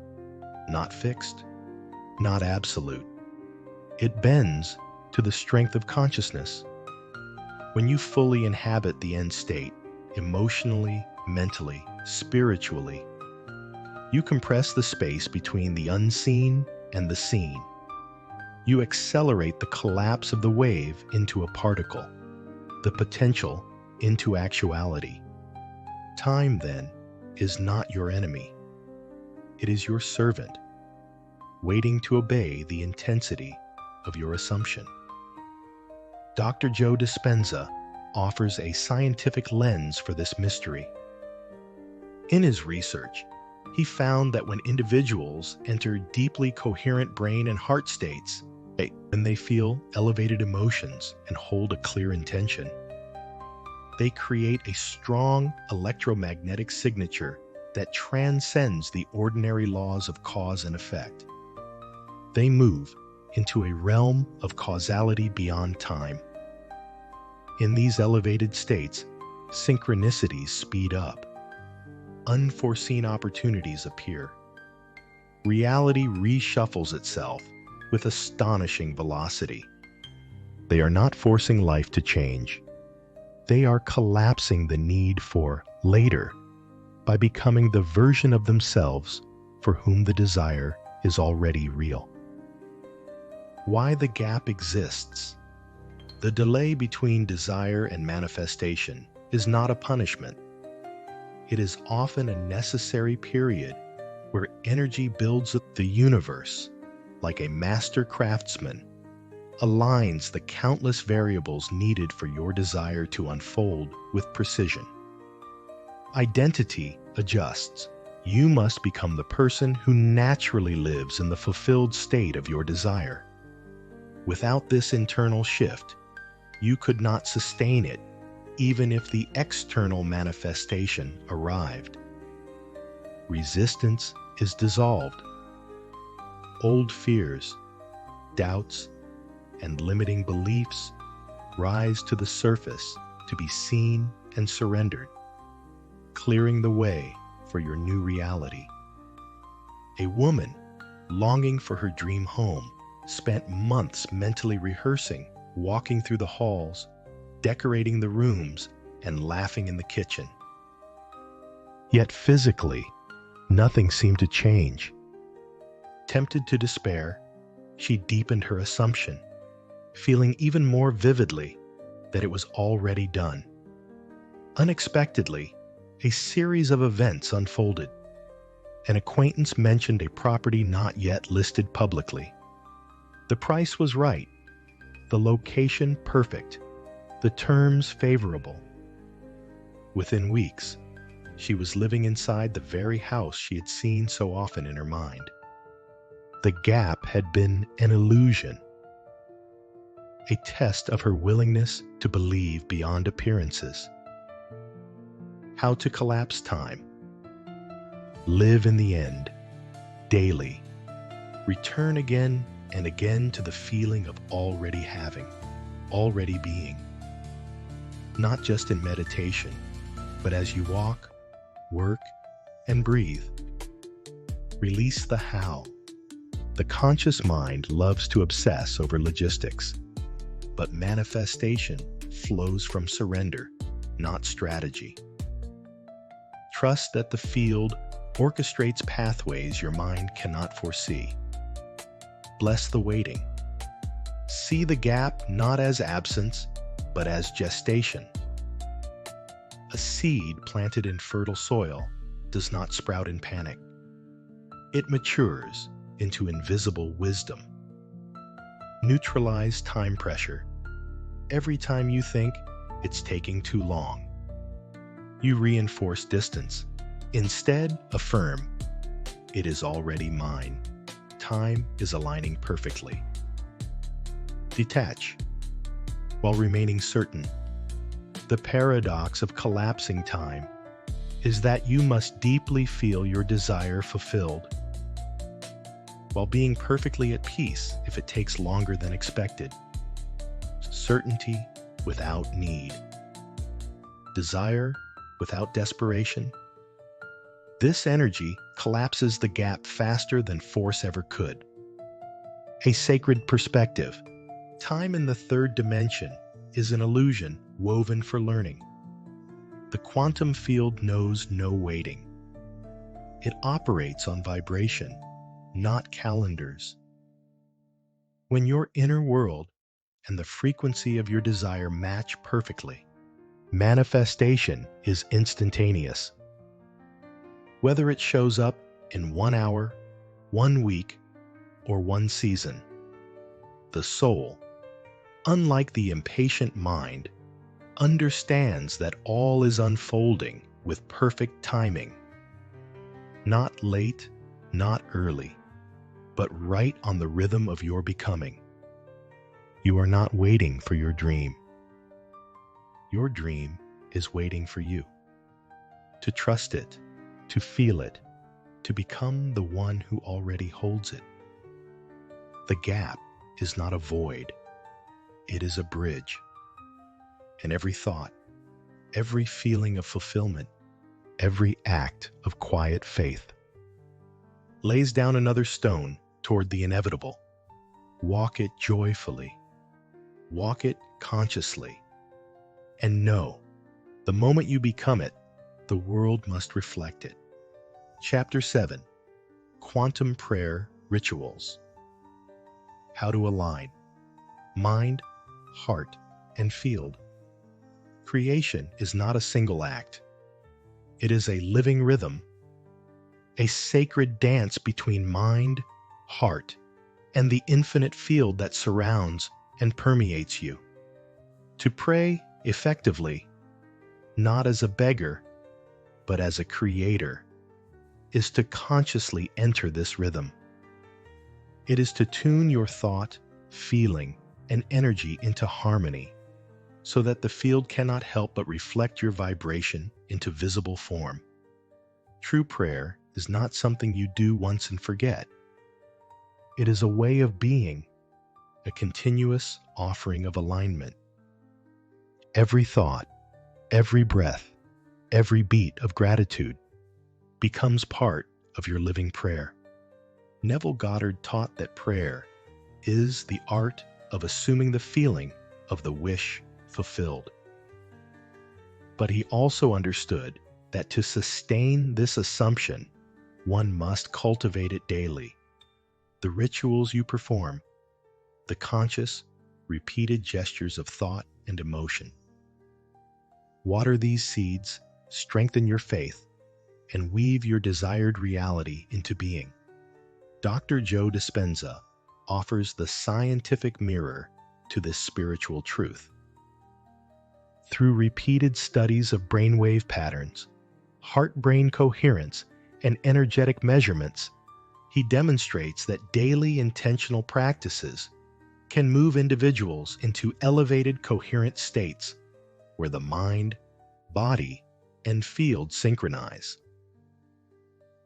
not fixed, not absolute. It bends to the strength of consciousness. When you fully inhabit the end state, emotionally, mentally, spiritually, you compress the space between the unseen and the seen. You accelerate the collapse of the wave into a particle, the potential into actuality. Time, then, is not your enemy. It is your servant, waiting to obey the intensity of your assumption. Dr. Joe Dispenza offers a scientific lens for this mystery. In his research, he found that when individuals enter deeply coherent brain and heart states, when they feel elevated emotions and hold a clear intention, they create a strong electromagnetic signature that transcends the ordinary laws of cause and effect. They move into a realm of causality beyond time. In these elevated states, synchronicities speed up. Unforeseen opportunities appear. Reality reshuffles itself with astonishing velocity. They are not forcing life to change. They are collapsing the need for later by becoming the version of themselves for whom the desire is already real. Why the gap exists. The delay between desire and manifestation is not a punishment. It is often a necessary period where energy builds up the universe like a master craftsman, aligns the countless variables needed for your desire to unfold with precision. Identity adjusts. You must become the person who naturally lives in the fulfilled state of your desire. Without this internal shift, you could not sustain it, even if the external manifestation arrived. Resistance is dissolved. Old fears, doubts, and limiting beliefs rise to the surface to be seen and surrendered, clearing the way for your new reality. A woman longing for her dream home spent months mentally rehearsing, walking through the halls, decorating the rooms, and laughing in the kitchen. Yet physically, nothing seemed to change. Tempted to despair, she deepened her assumption, feeling even more vividly that it was already done. Unexpectedly, a series of events unfolded. An acquaintance mentioned a property not yet listed publicly. The price was right, the location perfect, the terms favorable. Within weeks, she was living inside the very house she had seen so often in her mind. The gap had been an illusion, a test of her willingness to believe beyond appearances. How to collapse time. Live in the end, daily. Return again and again to the feeling of already having, already being. Not just in meditation, but as you walk, work, and breathe. Release the how. The conscious mind loves to obsess over logistics, but manifestation flows from surrender, not strategy. Trust that the field orchestrates pathways your mind cannot foresee. Bless the waiting. See the gap not as absence, but as gestation. A seed planted in fertile soil does not sprout in panic. It matures into invisible wisdom. Neutralize time pressure. Every time you think it's taking too long, you reinforce distance. Instead, affirm, it is already mine. Time is aligning perfectly. Detach, while remaining certain. The paradox of collapsing time is that you must deeply feel your desire fulfilled, while being perfectly at peace if it takes longer than expected. Certainty without need. Desire without desperation. This energy collapses the gap faster than force ever could. A sacred perspective. Time in the third dimension is an illusion woven for learning. The quantum field knows no waiting. It operates on vibration, not calendars. When your inner world and the frequency of your desire match perfectly, manifestation is instantaneous. Whether it shows up in 1 hour, 1 week, or 1 season, the soul, unlike the impatient mind, understands that all is unfolding with perfect timing. Not late, not early, but right on the rhythm of your becoming. You are not waiting for your dream. Your dream is waiting for you. To trust it, to feel it, to become the one who already holds it. The gap is not a void, it is a bridge. And every thought, every feeling of fulfillment, every act of quiet faith lays down another stone toward the inevitable. Walk it joyfully, walk it consciously, and know, the moment you become it, the world must reflect it. Chapter 7. Quantum Prayer Rituals. How to align mind, heart, and field. Creation is not a single act. It is a living rhythm, a sacred dance between mind, heart, and the infinite field that surrounds and permeates you. To pray effectively, not as a beggar, but as a creator, is to consciously enter this rhythm. It is to tune your thought, feeling, and energy into harmony, so that the field cannot help but reflect your vibration into visible form. True prayer is not something you do once and forget. It is a way of being, a continuous offering of alignment. Every thought, every breath, every beat of gratitude becomes part of your living prayer. Neville Goddard taught that prayer is the art of assuming the feeling of the wish fulfilled. But he also understood that to sustain this assumption, one must cultivate it daily. The rituals you perform, the conscious, repeated gestures of thought and emotion. Water these seeds, strengthen your faith, and weave your desired reality into being. Dr. Joe Dispenza offers the scientific mirror to this spiritual truth. Through repeated studies of brainwave patterns, heart-brain coherence, and energetic measurements, he demonstrates that daily intentional practices can move individuals into elevated coherent states where the mind, body, and field synchronize.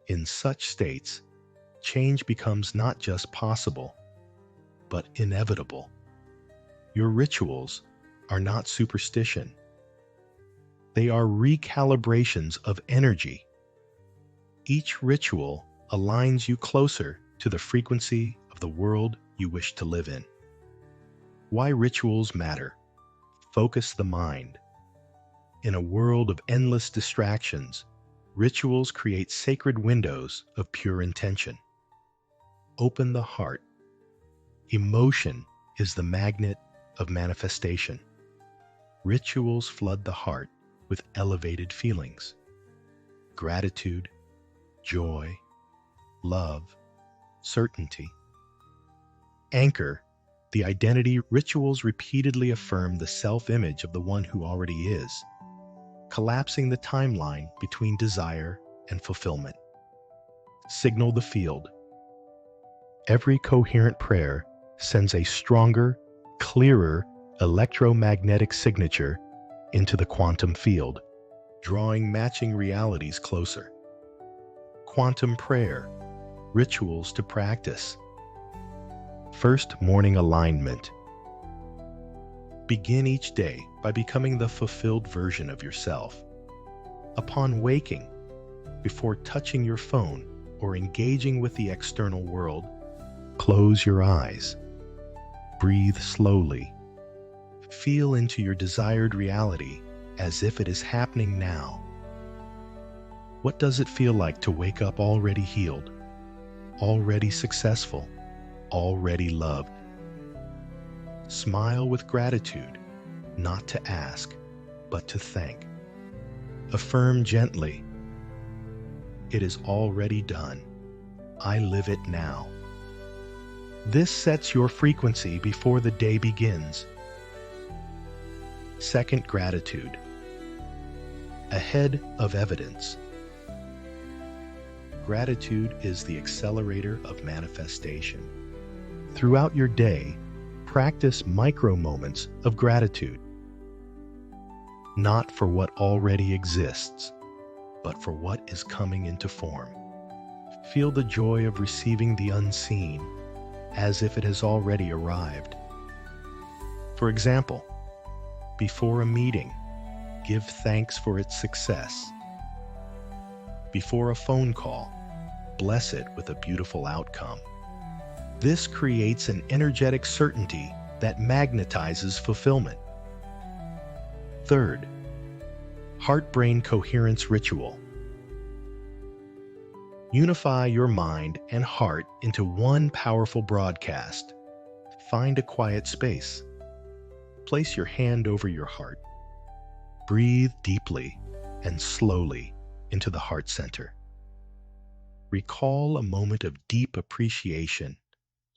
In such states, change becomes not just possible, but inevitable. Your rituals are not superstition. They are recalibrations of energy. Each ritual aligns you closer to the frequency of the world you wish to live in. Why rituals matter. Focus the mind. In a world of endless distractions, rituals create sacred windows of pure intention. Open the heart. Emotion is the magnet of manifestation. Rituals flood the heart with elevated feelings. Gratitude, joy, love, certainty. Anchor the identity. Rituals repeatedly affirm the self-image of the one who already is, collapsing the timeline between desire and fulfillment. Signal the field. Every coherent prayer sends a stronger, clearer electromagnetic signature into the quantum field, drawing matching realities closer. Quantum prayer, rituals to practice. First morning alignment. Begin each day by becoming the fulfilled version of yourself. Upon waking, before touching your phone or engaging with the external world, close your eyes. Breathe slowly. Feel into your desired reality as if it is happening now. What does it feel like to wake up already healed, already successful, already loved? Smile with gratitude, not to ask, but to thank. Affirm gently, it is already done. I live it now. This sets your frequency before the day begins. Second, gratitude. Ahead of evidence. Gratitude is the accelerator of manifestation. Throughout your day, practice micro moments of gratitude. Not for what already exists, but for what is coming into form. Feel the joy of receiving the unseen, as if it has already arrived. For example, before a meeting, give thanks for its success. Before a phone call, bless it with a beautiful outcome. This creates an energetic certainty that magnetizes fulfillment. Third, heart-brain coherence ritual. Unify your mind and heart into one powerful broadcast. Find a quiet space. Place your hand over your heart. Breathe deeply and slowly into the heart center. Recall a moment of deep appreciation,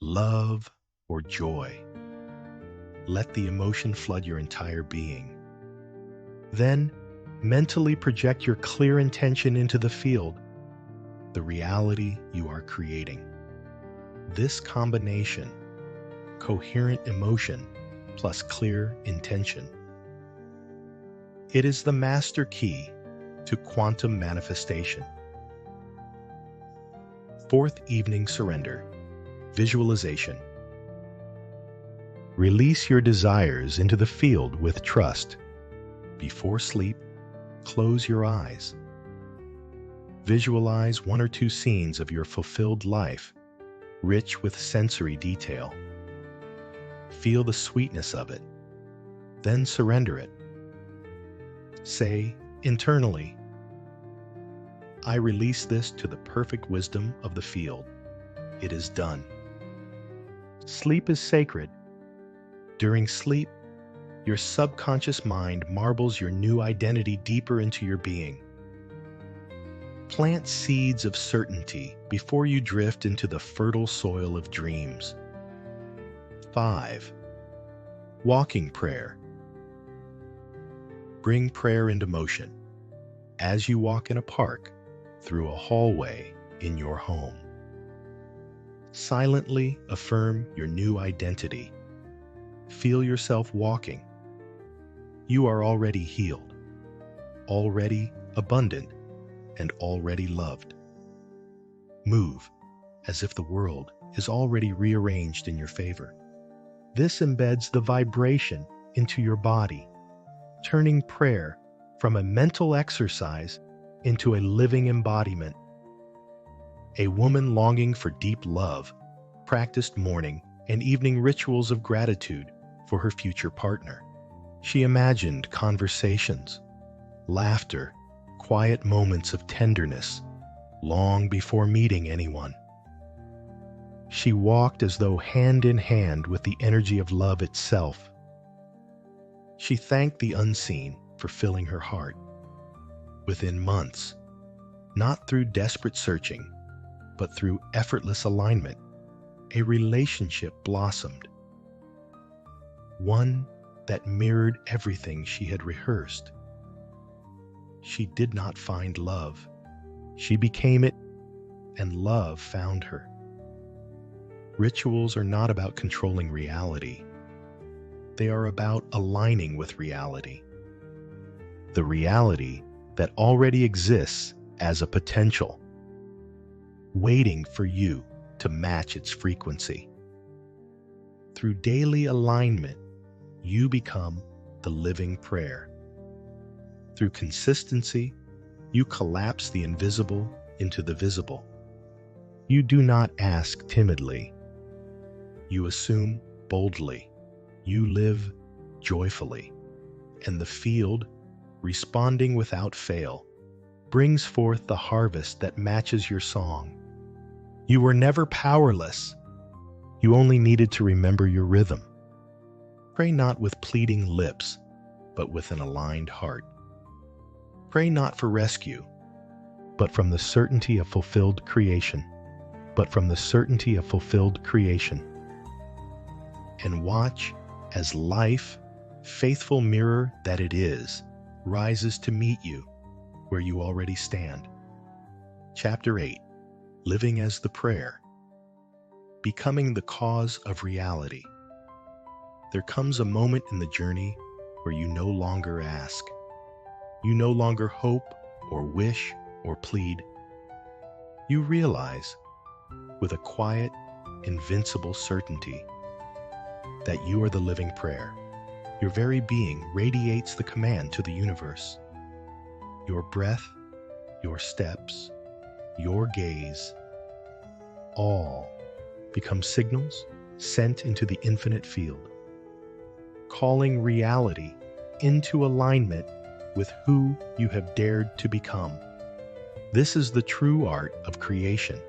love, or joy. Let the emotion flood your entire being. Then, mentally project your clear intention into the field, the reality you are creating. This combination, coherent emotion plus clear intention, it is the master key to quantum manifestation. Fourth, evening surrender. Visualization. Release your desires into the field with trust. Before sleep, close your eyes. Visualize one or two scenes of your fulfilled life, rich with sensory detail. Feel the sweetness of it, then surrender it. Say internally, I release this to the perfect wisdom of the field. It is done. Sleep is sacred. During sleep, your subconscious mind marbles your new identity deeper into your being. Plant seeds of certainty before you drift into the fertile soil of dreams. 5. Walking prayer. Bring prayer into motion as you walk in a park, through a hallway, in your home. Silently affirm your new identity. Feel yourself walking. You are already healed, already abundant, and already loved. Move as if the world is already rearranged in your favor. This embeds the vibration into your body, turning prayer from a mental exercise into a living embodiment. A woman longing for deep love practiced morning and evening rituals of gratitude for her future partner. She imagined conversations, laughter, quiet moments of tenderness long before meeting anyone. She walked as though hand in hand with the energy of love itself. She thanked the unseen for filling her heart. Within months, not through desperate searching, but through effortless alignment, a relationship blossomed. One that mirrored everything she had rehearsed. She did not find love. She became it, and love found her. Rituals are not about controlling reality. They are about aligning with reality. The reality that already exists as a potential, waiting for you to match its frequency. Through daily alignment, you become the living prayer. Through consistency, you collapse the invisible into the visible. You do not ask timidly. You assume boldly. You live joyfully. And the field, responding without fail, brings forth the harvest that matches your song. You were never powerless. You only needed to remember your rhythm. Pray not with pleading lips, but with an aligned heart. Pray not for rescue, but from the certainty of fulfilled creation. And watch as life, faithful mirror that it is, rises to meet you where you already stand. Chapter 8. Living as the Prayer. Becoming the cause of reality. There comes a moment in the journey where you no longer ask. You no longer hope or wish or plead. You realize, with a quiet, invincible certainty, that you are the living prayer. Your very being radiates the command to the universe. Your breath, your steps, your gaze, all become signals sent into the infinite field, calling reality into alignment with who you have dared to become. This is the true art of creation.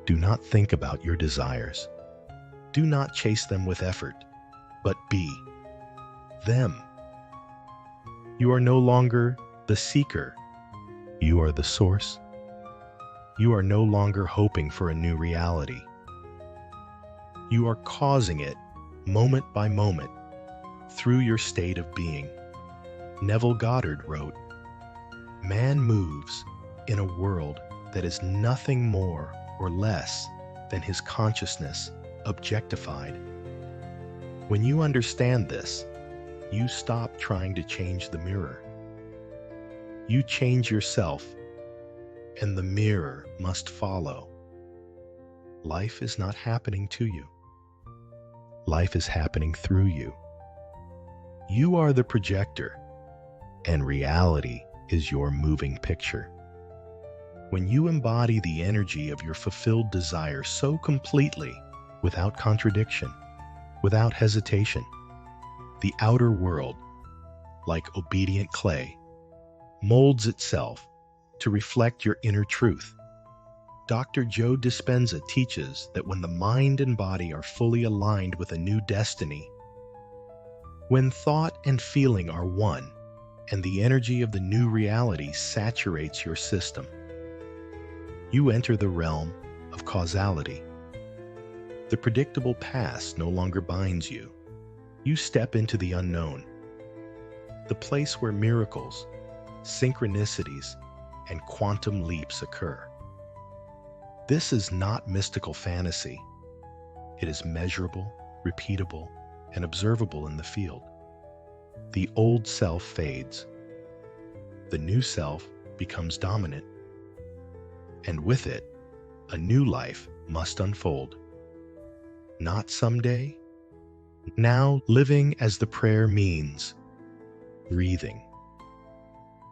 Do not think about your desires. Do not chase them with effort, but be them. You are no longer the seeker. You are the source. You are no longer hoping for a new reality. You are causing it moment by moment through your state of being. Neville Goddard wrote, "Man moves in a world that is nothing more or less than his consciousness objectified." When you understand this, you stop trying to change the mirror. You change yourself, and the mirror must follow. Life is not happening to you. Life is happening through you. You are the projector, and reality is your moving picture. When you embody the energy of your fulfilled desire so completely, without contradiction, without hesitation, the outer world, like obedient clay, molds itself to reflect your inner truth. Dr. Joe Dispenza teaches that when the mind and body are fully aligned with a new destiny, when thought and feeling are one, and the energy of the new reality saturates your system, you enter the realm of causality. The predictable past no longer binds you. You step into the unknown, the place where miracles, synchronicities, and quantum leaps occur. This is not mystical fantasy. It is measurable, repeatable, and observable in the field. The old self fades. The new self becomes dominant. And with it, a new life must unfold. Not someday, Now, living as the prayer means breathing,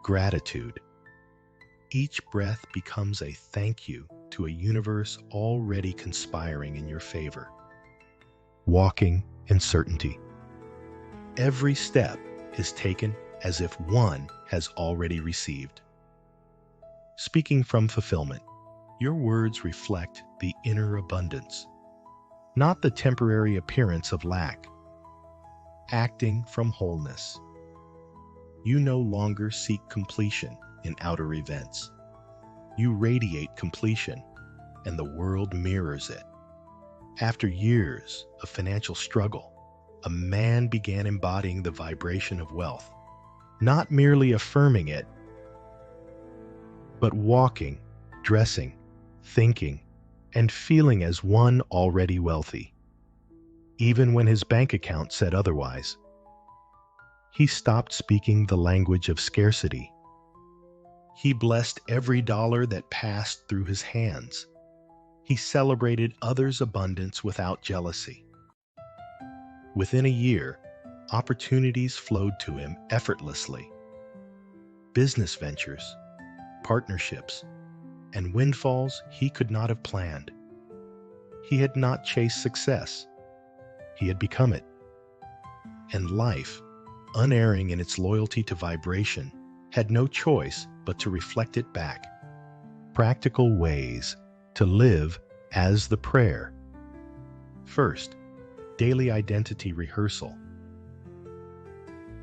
gratitude. Each breath becomes a thank you to a universe already conspiring in your favor. Walking in certainty. Every step is taken as if one has already received. Speaking from fulfillment, your words reflect the inner abundance, not the temporary appearance of lack. Acting from wholeness. You no longer seek completion in outer events. You radiate completion, and the world mirrors it. After years of financial struggle, a man began embodying the vibration of wealth, not merely affirming it, but walking, dressing, thinking, and feeling as one already wealthy. Even when his bank account said otherwise, he stopped speaking the language of scarcity. He blessed every dollar that passed through his hands. He celebrated others' abundance without jealousy. Within a year, opportunities flowed to him effortlessly. Business ventures, partnerships, and windfalls he could not have planned. He had not chased success. He had become it. And life, unerring in its loyalty to vibration, had no choice but to reflect it back. Practical ways to live as the prayer. First, daily identity rehearsal.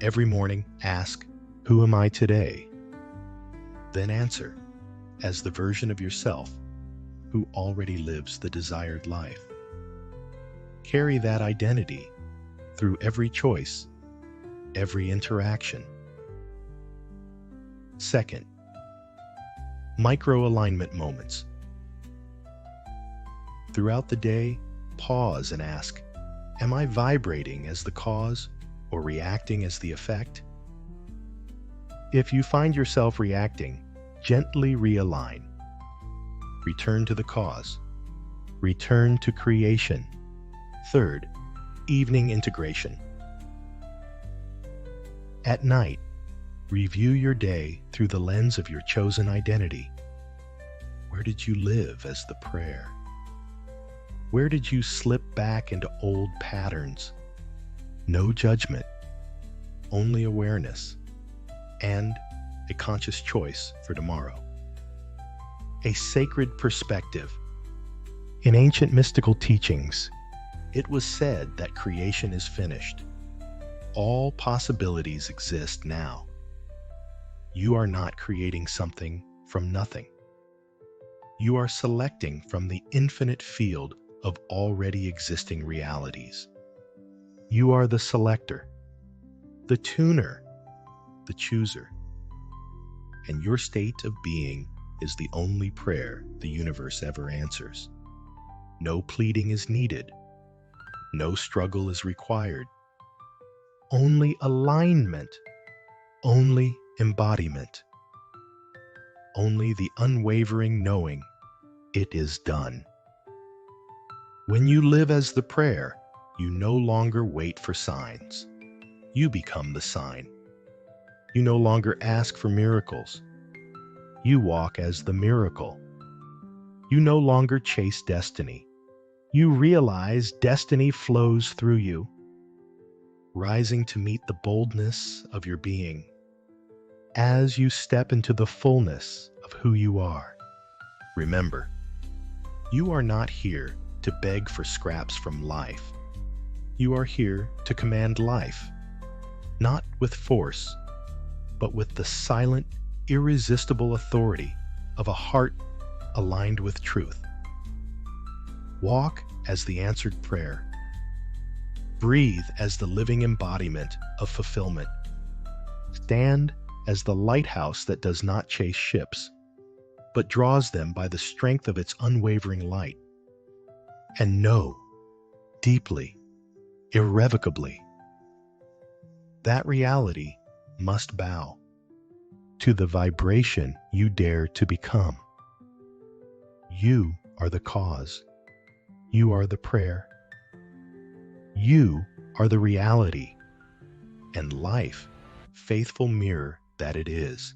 Every morning, ask, "Who am I today?" Then answer, as the version of yourself who already lives the desired life. Carry that identity through every choice, every interaction. Second, micro-alignment moments. Throughout the day, pause and ask, am I vibrating as the cause or reacting as the effect? If you find yourself reacting, gently realign. Return to the cause. Return to creation. Third, evening integration. At night, review your day through the lens of your chosen identity. Where did you live as the prayer? Where did you slip back into old patterns? No judgment, only awareness, and a conscious choice for tomorrow. A sacred perspective. In ancient mystical teachings, it was said that creation is finished. All possibilities exist now. You are not creating something from nothing. You are selecting from the infinite field of already existing realities. You are the selector, the tuner, the chooser. And your state of being is the only prayer the universe ever answers. No pleading is needed. No struggle is required. Only alignment, only embodiment, only the unwavering knowing it is done. When you live as the prayer, you no longer wait for signs. You become the sign. You no longer ask for miracles. You walk as the miracle. You no longer chase destiny. You realize destiny flows through you, rising to meet the boldness of your being. As you step into the fullness of who you are, remember, you are not here to beg for scraps from life. You are here to command life, not with force, but with the silent, irresistible authority of a heart aligned with truth. Walk as the answered prayer. Breathe as the living embodiment of fulfillment. Stand as the lighthouse that does not chase ships, but draws them by the strength of its unwavering light. And know, deeply, irrevocably, that reality must bow to the vibration you dare to become. You are the cause. You are the prayer. You are the reality and life, faithful mirror that it is.